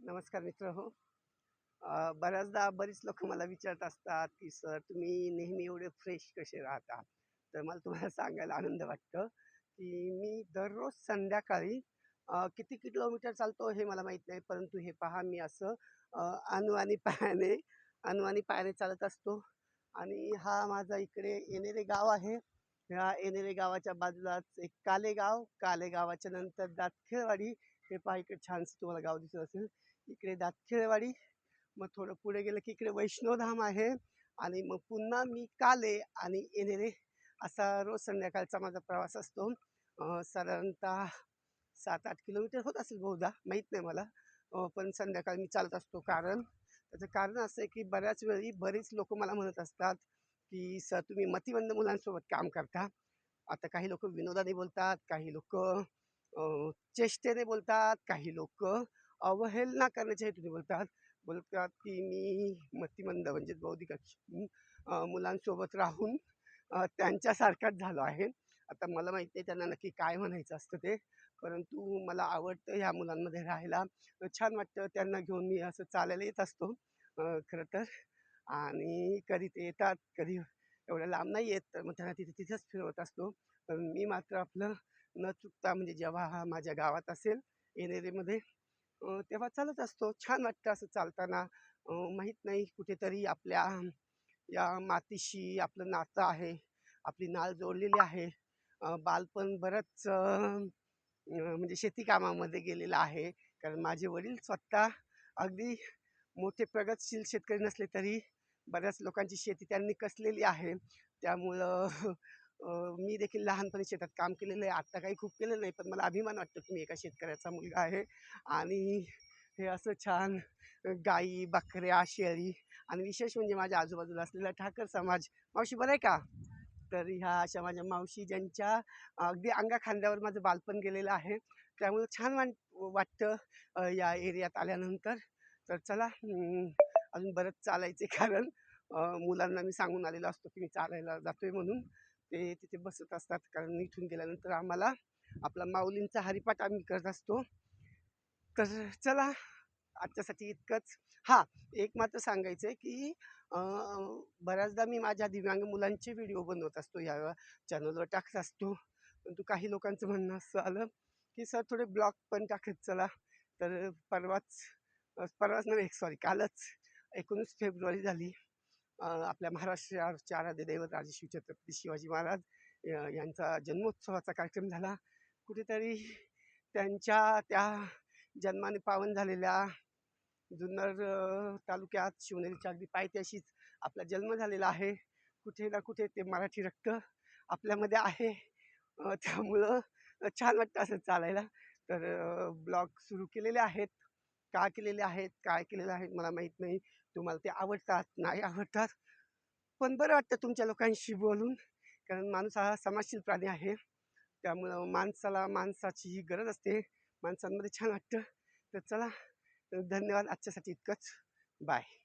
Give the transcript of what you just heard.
नमस्कार मित्र हो. बऱ्याचदा बरीच लोकं मला विचारत असतात, की "सर तुम्ही नेहमी एवढे फ्रेश कसे राहता?" तर मला तुम्हाला सांगायला आनंद वाटतो, की मी दररोज संध्याकाळी किती किलोमीटर चालतो हे मला माहीत नाही. परंतु हे पहा मी असं अ, अनवाणी पायाने अनवाणी पायाने चालत असतो आणि हा माझा इकडे येणेरे गाव आहे. ह्या येणेरे गावाच्या बाजूलाच एक काले गाव, काले गावाच्या नंतर दातखेळवाडी. हे पहा इकडे छानसं तुम्हाला गाव दिसत असेल. इकडे दातखिळेवाडी, मग थोडं पुढे गेलं की इकडे वैष्णोधाम आहे आणि मग पुन्हा मी काले आणि येणेरे असा रोज संध्याकाळचा माझा प्रवास असतो. साधारणतः 7-8 किलोमीटर होत असेल बहुधा, माहीत नाही मला. पण संध्याकाळी मी चालत असतो. त्याचं कारण असं आहे की बऱ्याच वेळी बरीच लोकं मला म्हणत असतात, की "सर तुम्ही मतिमंद मुलांसोबत काम करता." आता काही लोकं विनोदाने बोलतात, काही लोकं चेष्टेने बोलतात, काही लोकं अवहेलना करण्याच्या हेतूने बोलतात. बोलतात की मी मतिमंद म्हणजे बौद्धिक मुलांसोबत राहून त्यांच्यासारखाच झालो आहे. आता मला माहीत नाही त्यांना नक्की काय म्हणायचं असतं ते. परंतु मला आवडतं ह्या मुलांमध्ये राहायला. छान वाटतं त्यांना घेऊन मी असं चालायला येत असतो खरं तर. आणि कधी ते येतात, कधी एवढ्या लांब नाही येत, तर मग त्यांना तिथेच फिरवत असतो. पण मी मात्र आपलं न चुकता म्हणजे जेव्हा हा माझ्या गावात असेल एनेरेमध्ये तेव्हा चालत असतो. छान वाटतं असं चालताना. माहीत नाही कुठेतरी आपल्या या मातीशी आपलं नातं आहे. आपली नाळ जोडलेली आहे. बालपण बरंच म्हणजे शेती कामामध्ये गेलेलं आहे. कारण माझे वडील स्वतः अगदी मोठे प्रगतशील शेतकरी नसले तरी बऱ्याच लोकांची शेती त्यांनी कसलेली आहे. त्यामुळं मी देखील लहानपणी शेतात काम केलेलं आहे. आत्ता काही खूप केलेलं नाही, पण मला अभिमान वाटतो की मी एका शेतकऱ्याचा मुलगा आहे आणि हे असं छान गाई, बकऱ्या, शेळी आणि विशेष म्हणजे माझ्या आजूबाजूला असलेला ठाकर समाज. "मावशी बरं आहे का?" तर ह्या अशा माझ्या मावशी ज्यांच्या अगदी अंगाखांद्यावर माझं बालपण गेलेलं आहे. त्यामुळं छान वाटतं या एरियात आल्यानंतर. तर चला अजून बरंच चालायचं आहे कारण मुलांना मी सांगून आलेलो असतो की मी चालायला जातोय म्हणून. ते तिथे बसत असतात कारण इथून गेल्यानंतर आम्हाला आपला माऊलींचा हरिपाठ आम्ही करत असतो. तर चला आजच्यासाठी इतकंच. हां, एक मात्र सांगायचं आहे की अ, बऱ्याचदा मी माझ्या दिव्यांग मुलांचे व्हिडिओ बनवत असतो, या चॅनलवर टाकत असतो. परंतु काही लोकांचं म्हणणं असं आलं, की "सर थोडे ब्लॉग पण टाकत चला." तर परवाच नव्हे सॉरी कालच 19 फेब्रुवारी झाली. आपल्या महाराष्ट्राचे आराध्य दैवत राजश्री छत्रपती शिवाजी महाराज यांचा जन्मोत्सवाचा कार्यक्रम झाला. कुठेतरी त्यांच्या त्या जन्माने पावन झालेल्या जुन्नर तालुक्यात शिवनेरीच्या अगदी पायथ्याशीच आपला जन्म झालेला आहे. कुठे ना कुठे ते मराठी रक्त आपल्यामध्ये आहे. त्यामुळं छान वाटतं असं चालायला. तर ब्लॉग सुरू केलेले आहेत. का केलेले आहेत, काय केलेलं आहे मला माहीत नाही. तुम्हाला ते आवडतात, नाही आवडतात. पण बरं वाटतं तुमच्या लोकांशी बोलून. कारण माणूस हा समाजशील प्राणी आहे. त्यामुळं माणसाला माणसाची ही गरज असते. माणसांमध्ये छान वाटतं. तर चला धन्यवाद आजच्यासाठी इतकंच. बाय.